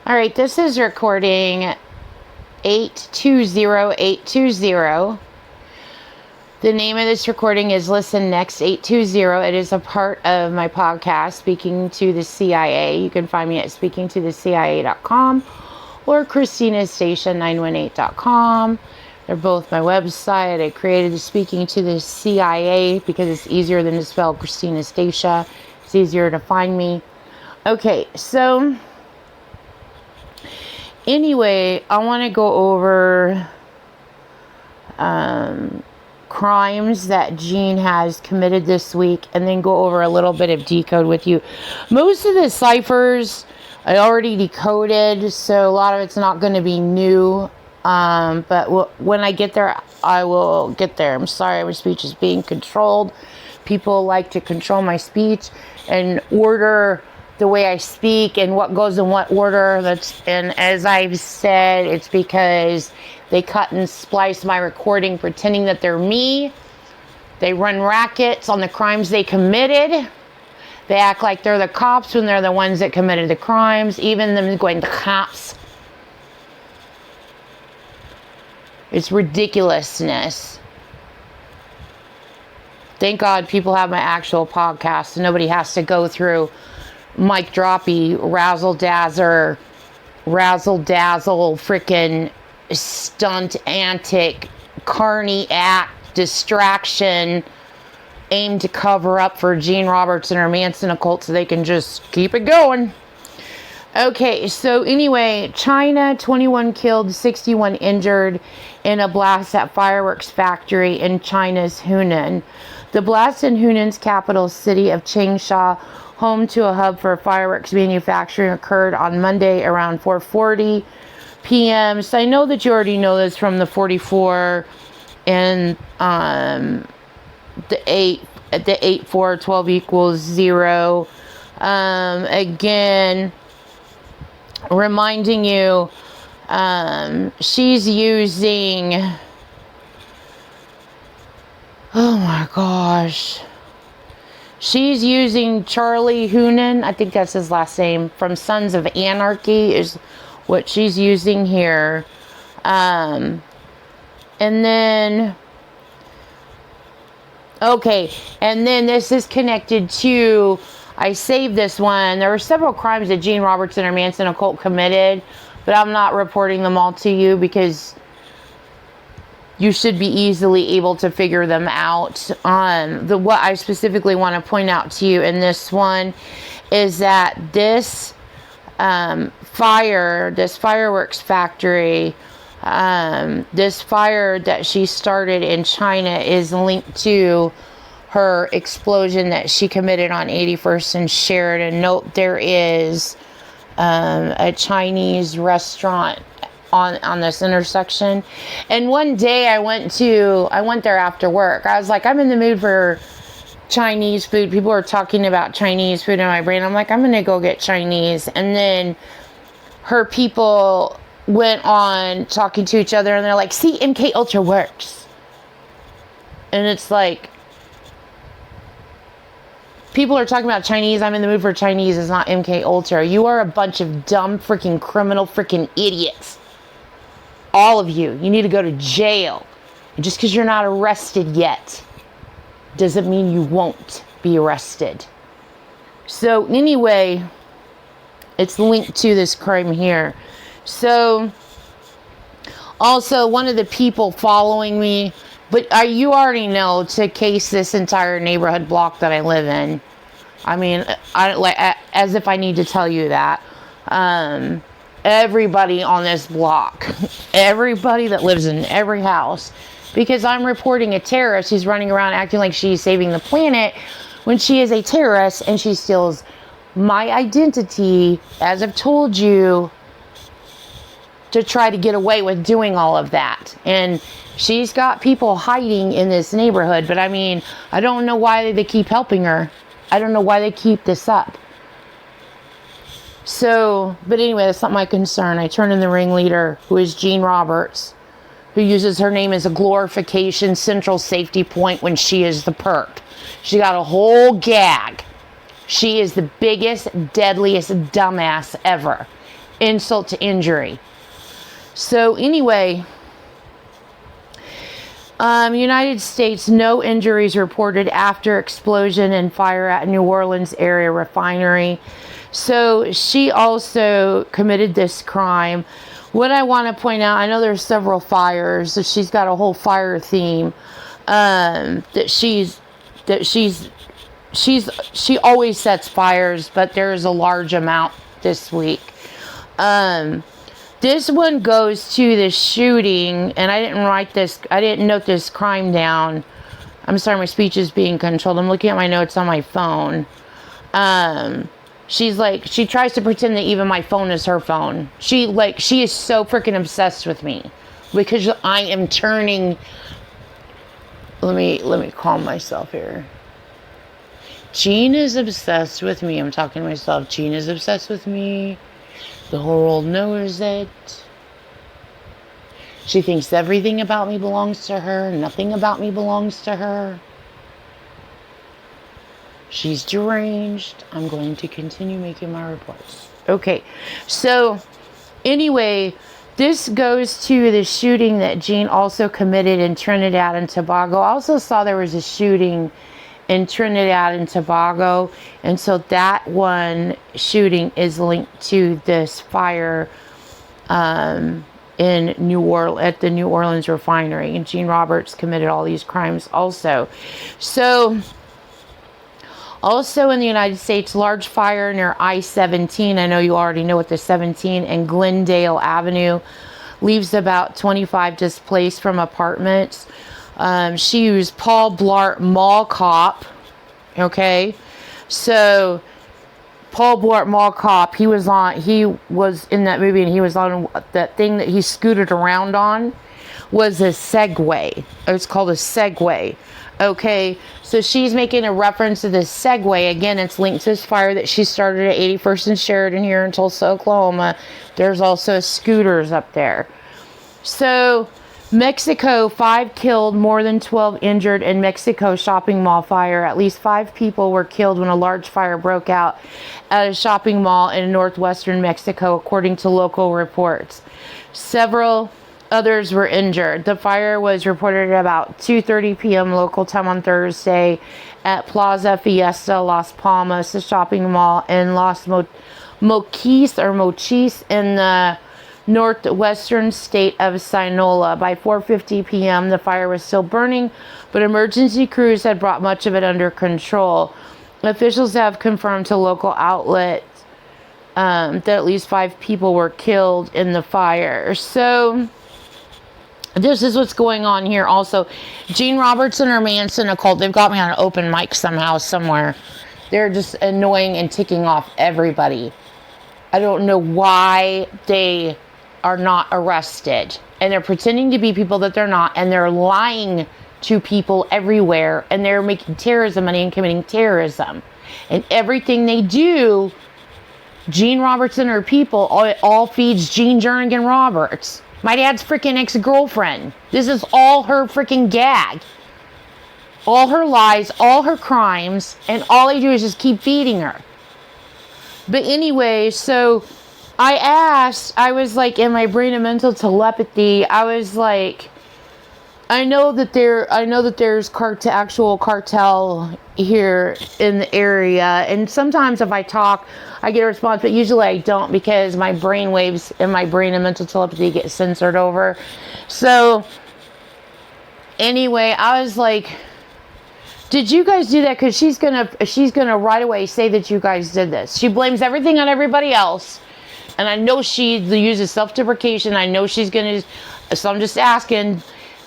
All right, this is recording 820820. The name of this recording is Listen Next 820. It is a part of my podcast, Speaking to the CIA. You can find me at speakingtothecia.com or christinastation918.com. They're both my website. I created Speaking to the CIA because it's easier than to spell Christina Stacia. It's easier to find me. Okay, so anyway, I want to go over crimes that Gene has committed this week and then go over a little bit of decode with you. Most of the ciphers I already decoded, so a lot of it's not going to be new. But when I get there, I will get there. I'm sorry, my speech is being controlled. People like to control my speech and order the way I speak and what goes in what order. And as I've said, it's because they cut and splice my recording pretending that they're me. They run rackets on the crimes they committed. They act like they're the cops when they're the ones that committed the crimes. Even them going to cops. It's ridiculousness. Thank God people have my actual podcast so nobody has to go through Mike Droppy, razzle dazzle, freaking stunt antic, carny act, distraction, aimed to cover up for Gene Roberts and her Manson occult so they can just keep it going. Okay, so anyway, China, 21 killed, 61 injured in a blast at fireworks factory in China's Hunan. The blast in Hunan's capital city of Changsha, home to a hub for fireworks manufacturing, occurred on Monday around 4:40 p.m. So I know that you already know this from the 44 and the 8-4, 12 equals 0. Again, reminding you, she's using, oh my gosh, she's using Charlie Hunan, I think that's his last name, from Sons of Anarchy is what she's using here. And then, okay, and then this is connected to, I saved this one. There were several crimes that Gene Roberts and her Manson occult committed, but I'm not reporting them all to you because you should be easily able to figure them out. What I specifically want to point out to you in this one is that this fireworks factory, this fire that she started in China is linked to her explosion that she committed on 81st and Sheridan. Note there is a Chinese restaurant on this intersection. And one day I went there after work. I was like, I'm in the mood for Chinese food. People are talking about Chinese food in my brain. I'm like, I'm gonna go get Chinese. And then her people went on talking to each other and they're like, see, MK Ultra works. And it's like, people are talking about Chinese. I'm in the mood for Chinese. It's not MK Ultra. You are a bunch of dumb freaking criminal freaking idiots. All of you. You need to go to jail. And just because you're not arrested yet doesn't mean you won't be arrested. So anyway, it's linked to this crime here. So also one of the people following me, but you already know, to case this entire neighborhood block that I live in. I mean, I like as if I need to tell you that. Everybody on this block, everybody that lives in every house, because I'm reporting a terrorist who's running around acting like she's saving the planet when she is a terrorist and she steals my identity, as I've told you, to try to get away with doing all of that. And she's got people hiding in this neighborhood, but I mean, I don't know why they keep helping her. I don't know why they keep this up. So, but anyway, that's not my concern. I turn in the ringleader, who is Gene Roberts, who uses her name as a glorification central safety point when she is the perp. She got a whole gag. She is the biggest, deadliest dumbass ever. insult to injury. So anyway, United States, no injuries reported after explosion and fire at New Orleans area refinery. So she also committed this crime. What I want to point out, I know there's several fires, so she's got a whole fire theme she always sets fires, but there's a large amount this week. This one goes to the shooting, and I didn't note this crime down. I'm sorry, my speech is being controlled. I'm looking at my notes on my phone. She tries to pretend that even my phone is her phone. She is so freaking obsessed with me because I am turning. Let me calm myself here. Jean is obsessed with me. I'm talking to myself. Jean is obsessed with me. The whole world knows it. She thinks everything about me belongs to her. Nothing about me belongs to her. She's deranged. I'm going to continue making my reports. Okay, so anyway, this goes to the shooting that Jean also committed in Trinidad and Tobago. I also saw there was a shooting in Trinidad and Tobago, and so that one shooting is linked to this fire in New Orleans, at the New Orleans refinery, and Gene Roberts committed all these crimes also. So also in the United States, large fire near I-17. I know you already know what the 17 and Glendale Avenue leaves about 25 displaced from apartments. She used Paul Blart Mall Cop. Okay, so Paul Blart Mall Cop, he was in that movie, and he was on that thing that he scooted around on was a Segway. It's called a Segway. Okay, so she's making a reference to this Segway. Again, it's linked to this fire that she started at 81st and Sheridan here in Tulsa, Oklahoma. There's also scooters up there. So Mexico, 5 killed, more than 12 injured in Mexico shopping mall fire. At least 5 people were killed when a large fire broke out at a shopping mall in northwestern Mexico, according to local reports. Several others were injured. The fire was reported at about 2:30 p.m. local time on Thursday at Plaza Fiesta Las Palmas, a shopping mall in Los Mochis in the northwestern state of Sinaloa. By 4:50 p.m., the fire was still burning, but emergency crews had brought much of it under control. Officials have confirmed to local outlets that at least 5 people were killed in the fire. So this is what's going on here also. Gene Roberts and her Manson occult, they've got me on an open mic somehow, somewhere. They're just annoying and ticking off everybody. I don't know why they are not arrested. And they're pretending to be people that they're not. And they're lying to people everywhere. And they're making terrorism money and committing terrorism. And everything they do, Gene Roberts and her people, all feeds Gene Jernigan Roberts. My dad's freaking ex-girlfriend. This is all her freaking gag. All her lies, all her crimes, and all they do is just keep feeding her. But anyway, so I was like, in my brain of mental telepathy, I was like, I know that there's actual cartel here in the area, and sometimes if I talk, I get a response, but usually I don't, because my brain waves in my brain and mental telepathy get censored over. So anyway, I was like, did you guys do that? Because she's gonna right away say that you guys did this. She blames everything on everybody else, and I know she uses self-deprecation. I know she's gonna. So I'm just asking,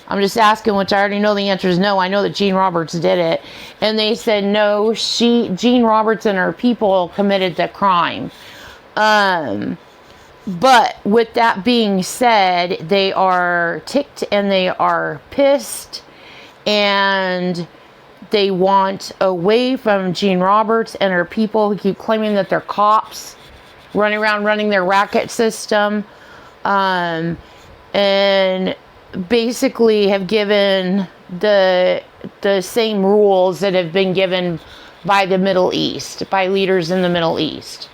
which I already know the answer is no. I know that Gene Roberts did it, and they said no. Gene Roberts and her people committed the crime. But with that being said, they are ticked and they are pissed, and they want away from Gene Roberts and her people who keep claiming that they're cops, running around running their racket system, and basically have given the same rules that have been given by the Middle East, by leaders in the Middle East.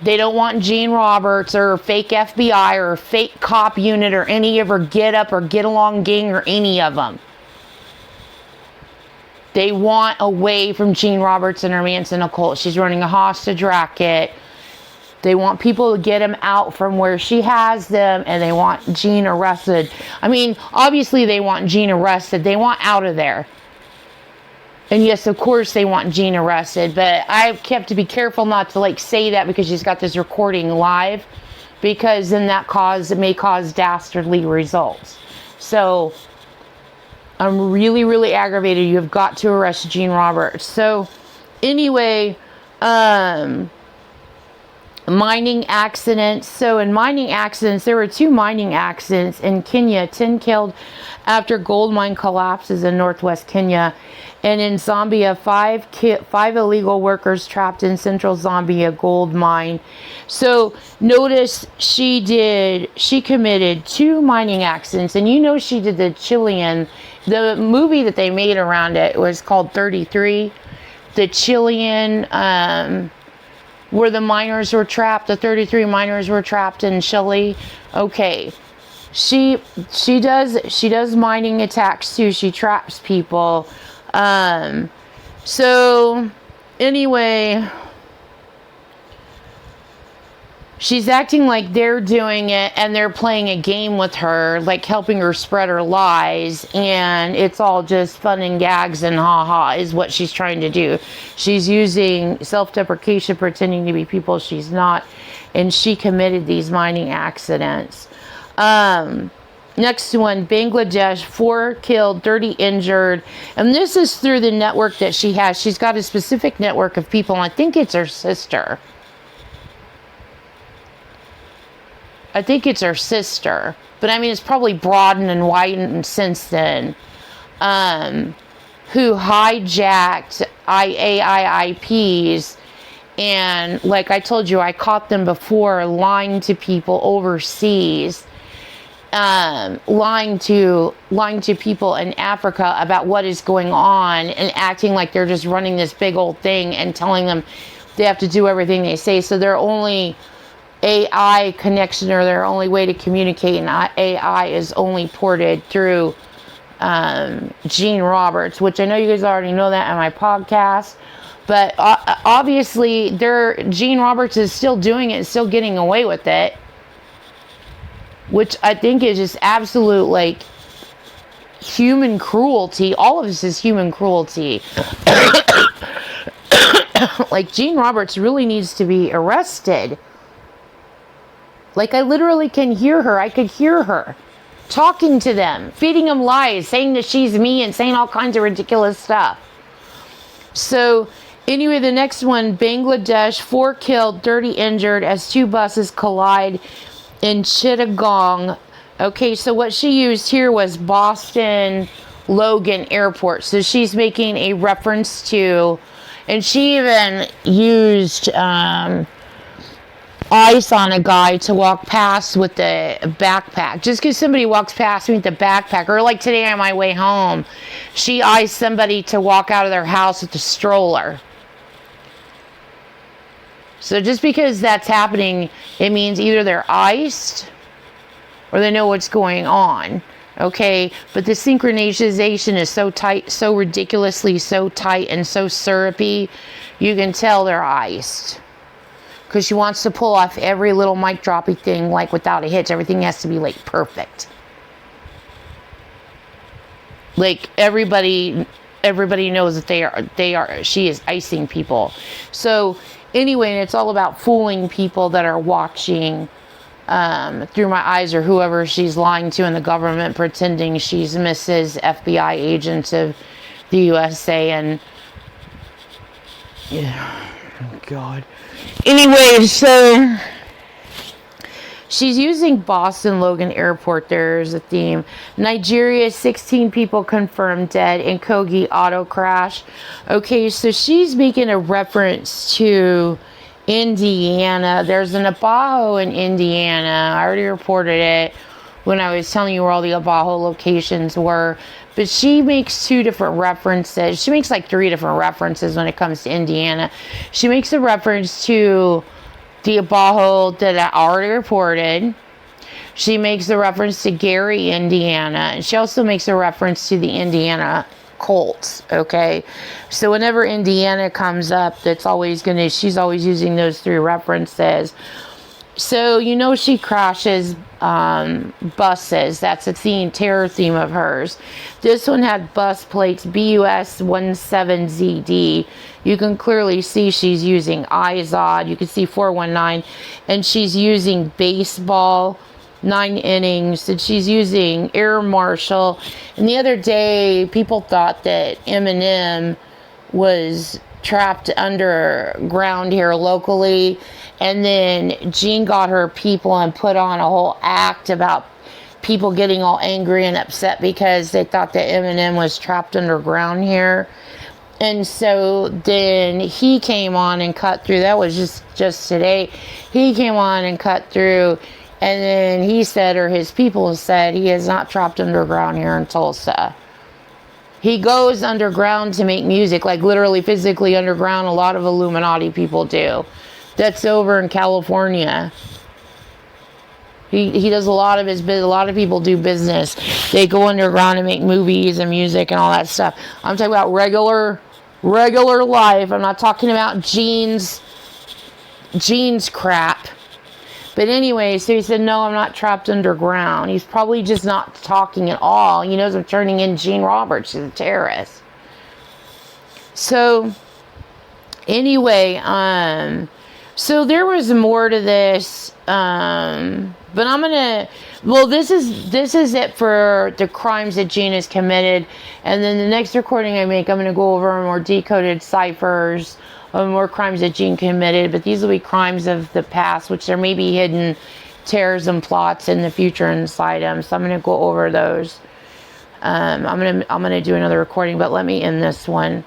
They don't want Gene Roberts or fake FBI or fake cop unit or any of her get up or get along gang or any of them. They want away from Gene Roberts and her Manson occult. She's running a hostage racket. They want people to get him out from where she has them, and they want Gene arrested. I mean, obviously they want Gene arrested. They want out of there. And yes, of course they want Gene arrested, but I've kept to be careful not to say that because she's got this recording live, because then it may cause dastardly results. So I'm really, really aggravated. You have got to arrest Gene Roberts. So anyway, mining accidents. So in mining accidents, there were 2 mining accidents in Kenya. 10 killed after gold mine collapses in northwest Kenya. And in Zambia, 5 illegal workers trapped in central Zambia gold mine. So notice she committed 2 mining accidents. And you know she did the Chilean. The movie that they made around it was called 33. The Chilean, where the miners were trapped, the 33 miners were trapped in Chile. Okay. She does mining attacks too. She traps people. So anyway, she's acting like they're doing it and they're playing a game with her, like helping her spread her lies, and it's all just fun and gags and ha-ha is what she's trying to do. She's using self-deprecation, pretending to be people she's not, and she committed these mining accidents. Next one, Bangladesh, 4 killed, 30 injured. And this is through the network that she has. She's got a specific network of people, and I think it's her sister. But I mean, it's probably broadened and widened since then. Who hijacked AIIPs. And like I told you, I caught them before lying to people overseas. Lying to people in Africa about what is going on and acting like they're just running this big old thing and telling them they have to do everything they say. So their only AI connection or their only way to communicate in AI is only ported through Gene Roberts, which I know you guys already know that on my podcast. But obviously, Gene Roberts is still doing it, still getting away with it. Which I think is just absolute, human cruelty. All of this is human cruelty. Gene Roberts really needs to be arrested. I literally can hear her. I could hear her talking to them, feeding them lies, saying that she's me and saying all kinds of ridiculous stuff. So, anyway, the next one, Bangladesh, 4 killed, 30 injured as 2 buses collide in Chittagong. Okay, so what she used here was Boston Logan Airport. So she's making a reference to, and she even used ice on a guy to walk past with the backpack. Just because somebody walks past me with the backpack, or like today on my way home, she iced somebody to walk out of their house with the stroller. So just because that's happening, it means either they're iced or they know what's going on. Okay, but the synchronization is so tight, so ridiculously so tight and so syrupy, you can tell they're iced. Because she wants to pull off every little mic droppy thing without a hitch. Everything has to be perfect. Everybody knows that she is icing people. So anyway, and it's all about fooling people that are watching through my eyes, or whoever she's lying to in the government, pretending she's Mrs. FBI agent of the USA. And yeah, oh God. Anyway, so she's using Boston Logan Airport. There's a theme. Nigeria, 16 people confirmed dead in Kogi auto crash. Okay, so she's making a reference to Indiana. There's an Abajo in Indiana. I already reported it when I was telling you where all the Abajo locations were. But she makes 2 different references. She makes 3 different references when it comes to Indiana. She makes a reference to Diabajo that I already reported. She makes a reference to Gary, Indiana. And she also makes a reference to the Indiana Colts, okay? So whenever Indiana comes up, she's always using those three references. So, you know, she crashes buses. That's a terror theme of hers. This one had bus plates BUS17ZD. You can clearly see she's using IZOD. You can see 419. And she's using baseball, 9 innings. And she's using Air Marshal. And the other day, people thought that Eminem was trapped underground here locally, and then Jean got her people and put on a whole act about people getting all angry and upset because they thought that Eminem was trapped underground here. And so then he came on and cut through. That was just today. He came on and cut through, and then he said, or his people said, he is not trapped underground here in Tulsa. He goes underground to make music, like literally physically underground. A lot of Illuminati people do. That's over in California. He does a lot of his business. A lot of people do business. They go underground and make movies and music and all that stuff. I'm talking about regular life. I'm not talking about Gene's crap. But anyway, so he said, no, I'm not trapped underground. He's probably just not talking at all. He knows I'm turning in Gene Roberts as a terrorist. So, anyway, so there was more to this. But I'm going to, this is it for the crimes that Gene has committed. And then the next recording I make, I'm going to go over more decoded ciphers, more crimes that Gene committed, but these will be crimes of the past, which there may be hidden terrorism plots in the future inside them. So I'm going to go over those. I'm going to do another recording, but let me end this one.